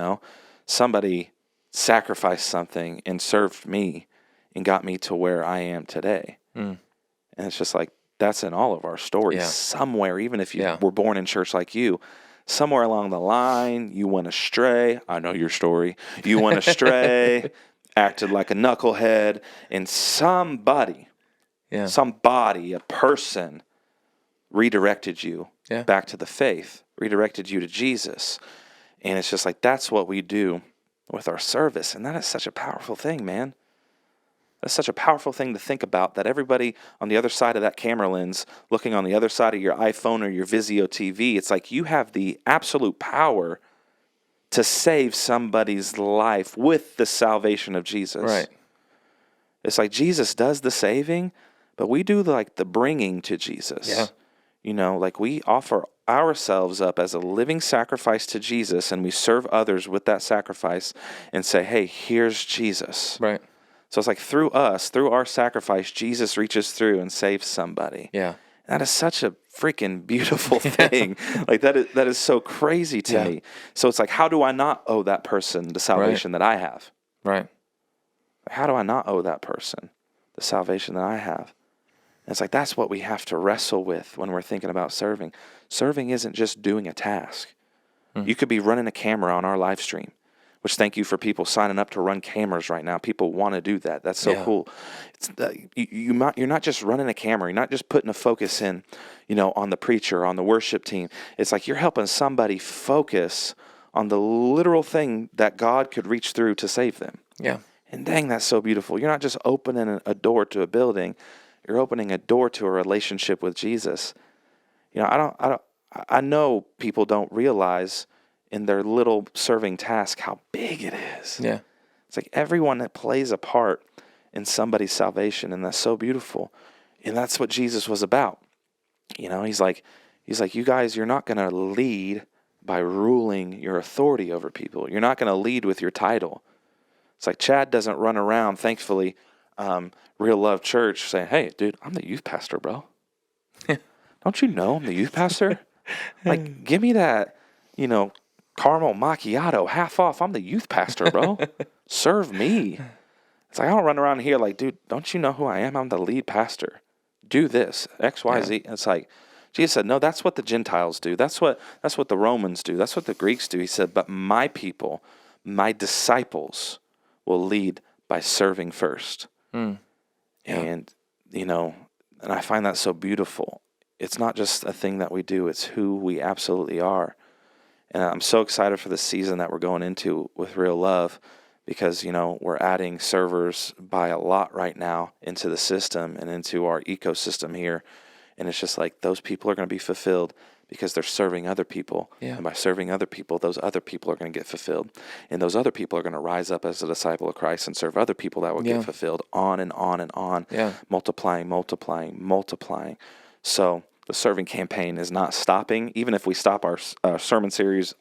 Somebody sacrificed something and served me and got me to where I am today. And it's just like, that's in all of our stories somewhere, even if you were born in church like you, somewhere along the line, you went astray. I know your story. You went astray, acted like a knucklehead, and somebody, a person, redirected you back to the faith, redirected you to Jesus. And it's just like, that's what we do with our service. And that is such a powerful thing, man. That's such a powerful thing to think about, that everybody on the other side of that camera lens, looking on the other side of your iPhone or your Vizio TV, it's like you have the absolute power to save somebody's life with the salvation of Jesus. Right. It's like Jesus does the saving, but we do the bringing to Jesus. Yeah. We offer ourselves up as a living sacrifice to Jesus, and we serve others with that sacrifice and say, hey, here's Jesus. Right. So it's like through us, through our sacrifice, Jesus reaches through and saves somebody. Yeah. That is such a freaking beautiful thing. That is so crazy to me. So it's like, how do I not owe that person the salvation that I have? Right. How do I not owe that person the salvation that I have? And it's like, that's what we have to wrestle with when we're thinking about serving. Serving isn't just doing a task. You could be running a camera on our live stream, which thank you for people signing up to run cameras right now. People want to do that. That's so cool. It's, you're not just running a camera. You're not just putting a focus in, on the preacher, on the worship team. It's like you're helping somebody focus on the literal thing that God could reach through to save them. Yeah. And dang, that's so beautiful. You're not just opening a door to a building. You're opening a door to a relationship with Jesus. I know people don't realize in their little serving task how big it is. Yeah. It's like everyone that plays a part in somebody's salvation, and that's so beautiful. And that's what Jesus was about. He's like, you guys, you're not going to lead by ruling your authority over people. You're not going to lead with your title. It's like Chad doesn't run around, thankfully, Realove Church saying, hey, dude, I'm the youth pastor, bro. Don't you know I'm the youth pastor? Like, give me that, caramel macchiato half off. I'm the youth pastor, bro. Serve me. It's like, I don't run around here like, dude, don't you know who I am? I'm the lead pastor. Do this, X, Y, Z. It's like, Jesus said, no, that's what the Gentiles do. That's what the Romans do. That's what the Greeks do. He said, but my people, my disciples will lead by serving first. And, and I find that so beautiful. It's not just a thing that we do. It's who we absolutely are. And I'm so excited for the season that we're going into with Realove because, we're adding servers by a lot right now into the system and into our ecosystem here. And it's just like those people are going to be fulfilled because they're serving other people. Yeah. And by serving other people, those other people are going to get fulfilled. And those other people are going to rise up as a disciple of Christ and serve other people that will get fulfilled on and on and on, multiplying. So the serving campaign is not stopping. Even if we stop our sermon series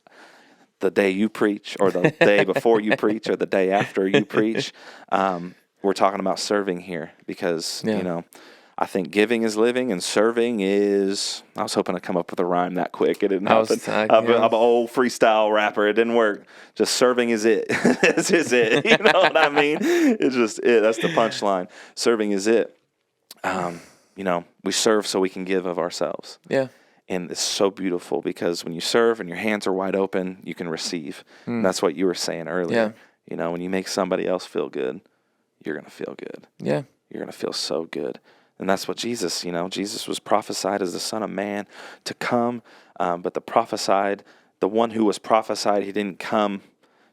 the day you preach or the day before you preach or the day after you preach, we're talking about serving here because, I think giving is living and serving is, I was hoping to come up with a rhyme that quick. It didn't happen. I'm an old freestyle rapper. It didn't work. Just serving is it. This is it. You know what I mean? It's just it. That's the punchline. Serving is it. We serve so we can give of ourselves. Yeah. And it's so beautiful because when you serve and your hands are wide open, you can receive. And that's what you were saying earlier. Yeah. When you make somebody else feel good, you're going to feel good. Yeah. You're going to feel so good. And that's what Jesus was prophesied as the Son of Man to come. But the one who was prophesied, he didn't come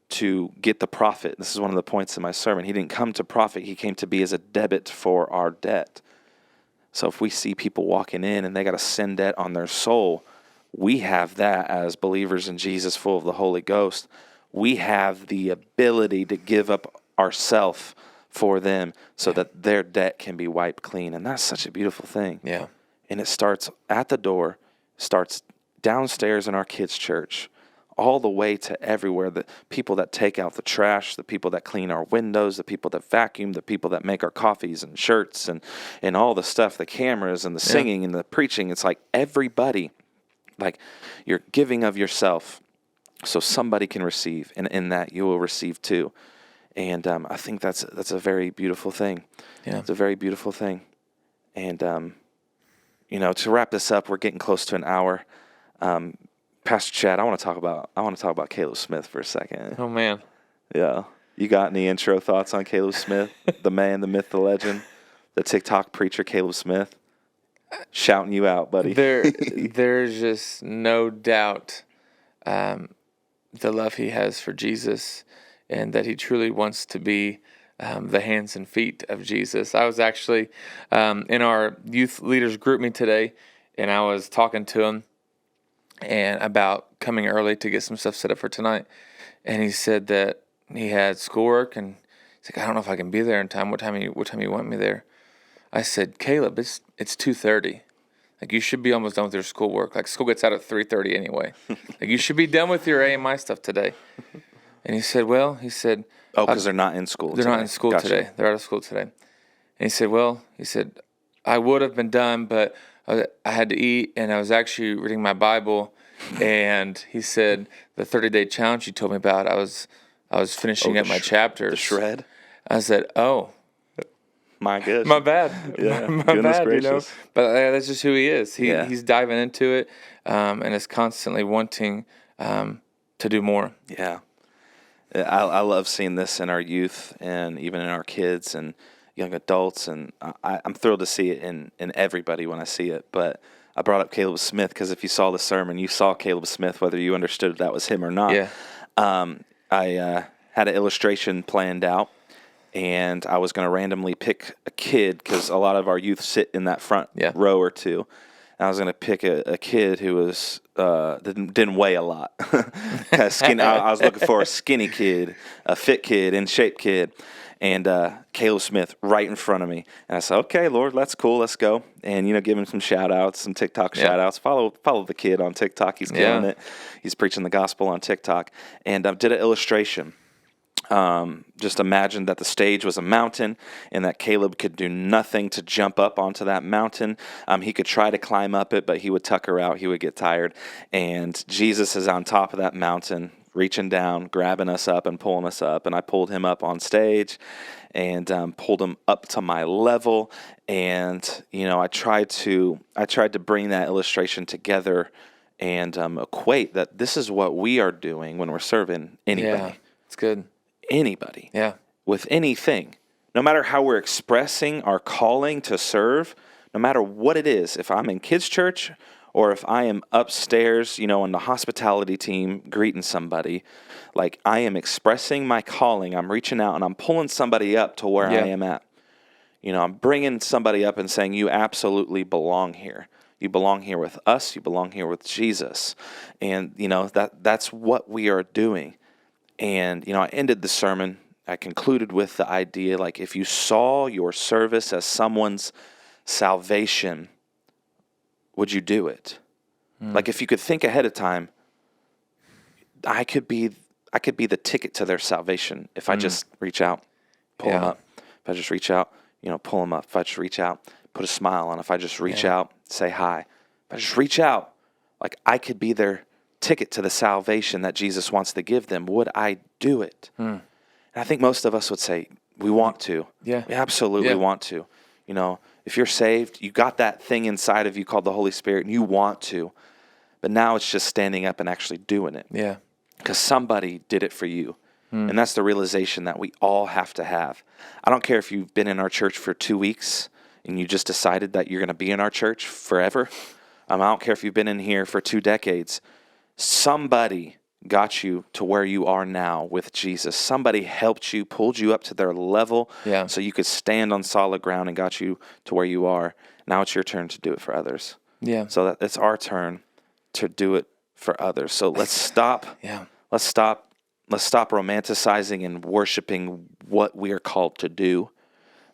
to get the profit. This is one of the points in my sermon. He didn't come to profit. He came to be as a debit for our debt. So if we see people walking in and they got a sin debt on their soul, we have that as believers in Jesus, full of the Holy Ghost. We have the ability to give up ourselves for them so that their debt can be wiped clean. And that's such a beautiful thing. Yeah. And it starts at the door, starts downstairs in our kids' church, all the way to everywhere. The people that take out the trash, the people that clean our windows, the people that vacuum, the people that make our coffees and shirts and all the stuff, the cameras and the singing and the preaching. It's like everybody, like you're giving of yourself so somebody can receive. And in that you will receive too. And I think that's a very beautiful thing. Yeah. It's a very beautiful thing. And, to wrap this up, we're getting close to an hour. Pastor Chad, I want to talk about Caleb Smith for a second. Oh, man. Yeah. You got any intro thoughts on Caleb Smith? The man, the myth, the legend, the TikTok preacher, Caleb Smith? Shouting you out, buddy. There's just no doubt the love he has for Jesus, and that he truly wants to be the hands and feet of Jesus. I was actually in our youth leaders group meet today, and I was talking to him and about coming early to get some stuff set up for tonight. And he said that he had schoolwork, and he's like, I don't know if I can be there in time. What time you want me there? I said, Caleb, it's 2:30. Like, you should be almost done with your schoolwork. Like, school gets out at 3:30 anyway. Like, you should be done with your AMI stuff today. And he said, oh, because they're not in school today. They're not in school today. They're out of school today. And he said, I would have been done, but I had to eat, and I was actually reading my Bible. And he said, the 30-day challenge you told me about, I was finishing up my chapters. The shred? I said, oh. My goodness. My bad. Yeah. My Goodness bad, gracious. But that's just who he is. He's diving into it and is constantly wanting to do more. Yeah. I love seeing this in our youth and even in our kids and young adults, and I'm thrilled to see it in everybody when I see it. But I brought up Caleb Smith because if you saw the sermon, you saw Caleb Smith, whether you understood that was him or not. Yeah. I had an illustration planned out, and I was going to randomly pick a kid because a lot of our youth sit in that front row or two. And I was going to pick a kid who was didn't weigh a lot. I was looking for a skinny kid, a fit kid, in shape kid. And Caleb Smith right in front of me. And I said, okay, Lord, that's cool. Let's go. And, give him some shout-outs, some TikTok shout-outs. Follow the kid on TikTok. He's killing it. He's preaching the gospel on TikTok. And did an illustration. Just imagine that the stage was a mountain and that Caleb could do nothing to jump up onto that mountain. He could try to climb up it, but he would tucker out. He would get tired. And Jesus is on top of that mountain, reaching down, grabbing us up and pulling us up. And I pulled him up on stage and pulled him up to my level. And, I tried to bring that illustration together and equate that this is what we are doing when we're serving anybody. Yeah, it's good. Anybody. Yeah. With anything. No matter how we're expressing our calling to serve, no matter what it is, if I'm in kids' church or if I am upstairs, on the hospitality team greeting somebody, like I am expressing my calling, I'm reaching out and I'm pulling somebody up to where I am at. I'm bringing somebody up and saying, you absolutely belong here. You belong here with us. You belong here with Jesus. And, that's what we are doing. And, I ended the sermon, I concluded with the idea, like, if you saw your service as someone's salvation, would you do it? Like, if you could think ahead of time, I could be the ticket to their salvation if I just reach out, pull them up. If I just reach out, pull them up. If I just reach out, put a smile on. If I just reach out, say hi. If I just reach out, like, I could be their ticket to the salvation that Jesus wants to give them. Would I do it? And I think most of us would say, we want to. Yeah. We absolutely want to. If you're saved, you got that thing inside of you called the Holy Spirit, and you want to. But now it's just standing up and actually doing it. Yeah. Because somebody did it for you. And that's the realization that we all have to have. I don't care if you've been in our church for 2 weeks and you just decided that you're going to be in our church forever. I don't care if you've been in here for 2 decades. Somebody got you to where you are now with Jesus. Somebody helped you, pulled you up to their level so you could stand on solid ground and got you to where you are. Now it's your turn to do it for others. Yeah. So it's our turn to do it for others. So let's stop. Let's stop romanticizing and worshiping what we are called to do.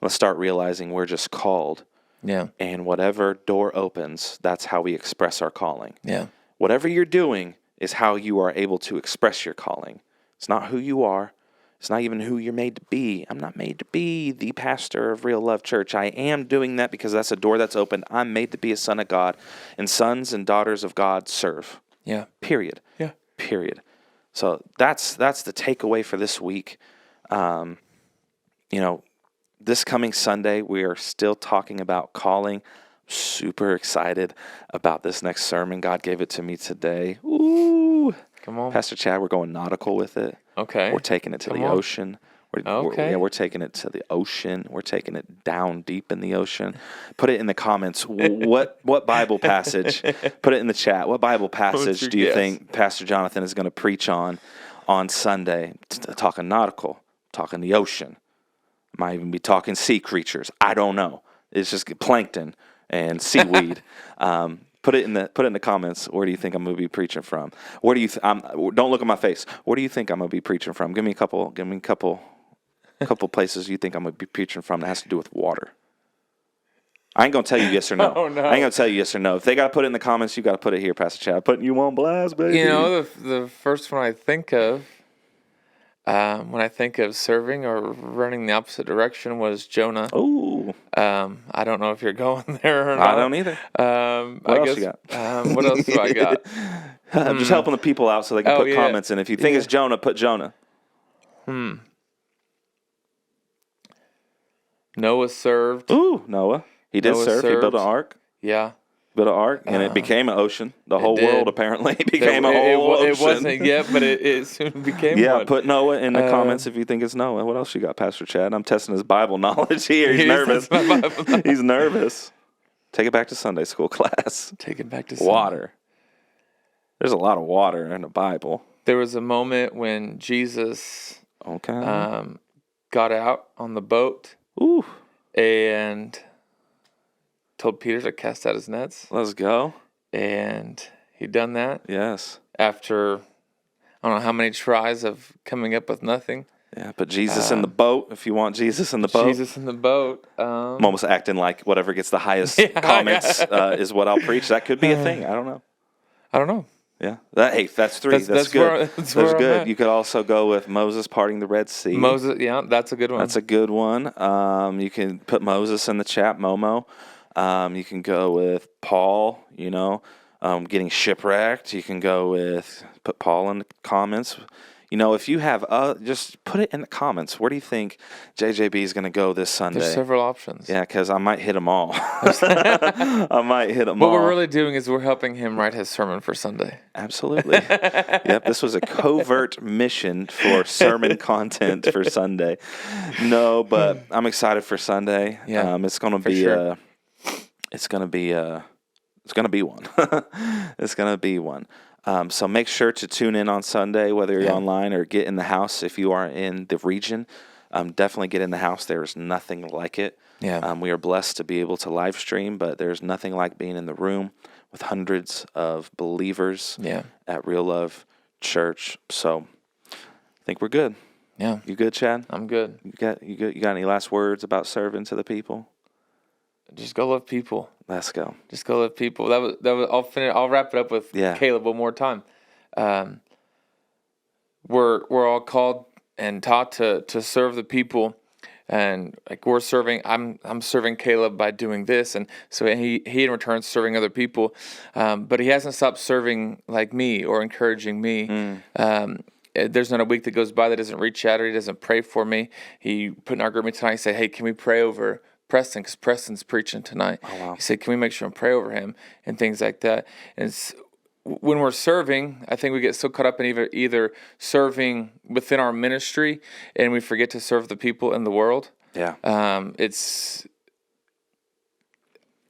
Let's start realizing we're just called. Yeah. And whatever door opens, that's how we express our calling. Yeah. Whatever you're doing is how you are able to express your calling. It's not who you are. It's not even who you're made to be. I'm not made to be the pastor of Realove Church. I am doing that because that's a door that's opened. I'm made to be a son of God, and sons and daughters of God serve. Yeah. Period. Yeah. Period. So that's the takeaway for this week. This coming Sunday, we are still talking about calling. Super excited about this next sermon. God gave it to me today. Ooh. Come on. Pastor Chad, we're going nautical with it. Okay. We're taking it to the ocean. We're taking it to the ocean. We're taking it down deep in the ocean. Put it in the comments. What Bible passage? Put it in the chat. What Bible passage do you think Pastor Johnathon is going to preach on Sunday? Talking nautical, talking the ocean. Might even be talking sea creatures. I don't know. It's just plankton and seaweed. Put it in the comments. Where do you think I'm going to be preaching from? Where do you? Don't look at my face. Where do you think I'm going to be preaching from? Give me a couple places you think I'm going to be preaching from that has to do with water. I ain't going to tell you yes or no. Oh, no. I ain't going to tell you yes or no. If they got to put it in the comments, you got to put it here, Pastor Chad. Putting you on blast, baby. The first one I think of when I think of serving or running the opposite direction was Jonah. Ooh. I don't know if you're going there or not. I don't either. What else you got? What else do I got? I'm just helping the people out so they can put comments in. If you think it's Jonah, put Jonah. Noah served. Ooh, Noah. He did serve. He built an ark. Yeah. Built an ark, and it became an ocean. The whole world apparently became a whole ocean. It wasn't yet, but it soon became one. Yeah, put Noah in the comments if you think it's Noah. What else you got, Pastor Chad? I'm testing his Bible knowledge here. He's nervous. He's nervous. Take it back to Sunday school class. Take it back to water. There's a lot of water in the Bible. There was a moment when Jesus got out on the boat and told Peter to cast out his nets. Let's go. And he'd done that. Yes. After, I don't know how many tries of coming up with nothing. Yeah, put Jesus in the boat if you want Jesus in the boat. Jesus in the boat. I'm almost acting like whatever gets the highest comments is what I'll preach. That could be a thing. I don't know. Yeah. That's three. That's good. That's good. You could also go with Moses parting the Red Sea. Moses, yeah, that's a good one. That's a good one. You can put Moses in the chat, Momo. You can go with Paul, getting shipwrecked. You can go with, put Paul in the comments. If you have, just put it in the comments. Where do you think JJB is going to go this Sunday? There's several options. Yeah, because I might hit them all. I might hit them all. What we're really doing is we're helping him write his sermon for Sunday. Absolutely. Yep, this was a covert mission for sermon content for Sunday. No, but I'm excited for Sunday. Yeah, it's going to be sure. It's going to be one. It's going to be one. So make sure to tune in on Sunday, whether you're online or get in the house. If you are in the region, definitely get in the house. There is nothing like it. Yeah. We are blessed to be able to live stream, but there's nothing like being in the room with hundreds of believers at Realove Church. So I think we're good. Yeah. You good, Chad? I'm good. You got any last words about serving to the people? Just go love people. Let's go. Just go love people. That was. I'll finish. I'll wrap it up with Caleb one more time. We're all called and taught to serve the people, and like we're serving. I'm serving Caleb by doing this, and so he in return serving other people. But he hasn't stopped serving like me or encouraging me. There's not a week that goes by that doesn't reach out or he doesn't pray for me. He put in our group meeting tonight. He said, "Hey, can we pray over Preston, because Preston's preaching tonight?" Oh, wow. He said, "Can we make sure and pray over him?" and things like that. And when we're serving, I think we get so caught up in either serving within our ministry and we forget to serve the people in the world. Yeah.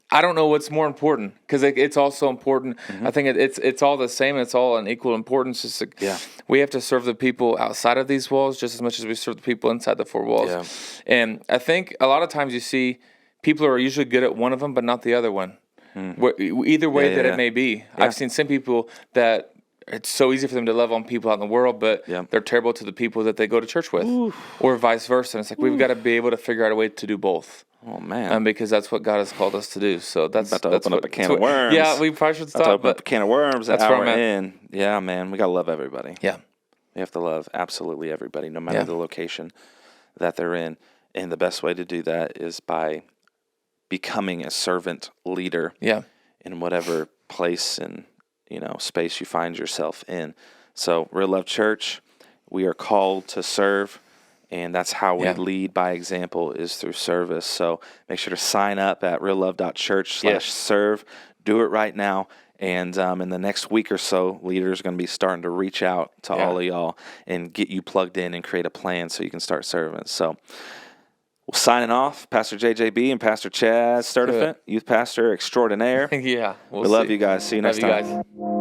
I don't know what's more important, because it's also important. I think it's all the same. It's all an equal importance. Just we have to serve the people outside of these walls just as much as we serve the people inside the four walls. Yeah. And I think a lot of times you see people are usually good at one of them, but not the other one. Either way it may be. Yeah. I've seen some people that it's so easy for them to love on people out in the world, but they're terrible to the people that they go to church with, or vice versa. And it's like we've got to be able to figure out a way to do both. Oh man! Because that's what God has called us to do. So that's about to open up a can of worms. Yeah, we probably should stop. Open up a can of worms. That's where I'm in. Yeah, man, we gotta love everybody. Yeah, we have to love absolutely everybody, no matter the location that they're in. And the best way to do that is by becoming a servant leader. Yeah. In whatever place and space you find yourself in. So Realove Church, we are called to serve. And that's how we lead by example, is through service. So make sure to sign up at reallove.church/serve. Do it right now. And in the next week or so, leaders are going to be starting to reach out to all of y'all and get you plugged in and create a plan so you can start serving. So we're signing off. Pastor JJB and Pastor Chad Sturdefant, youth pastor extraordinaire. Yeah. We love you guys. See you next time. Love you guys.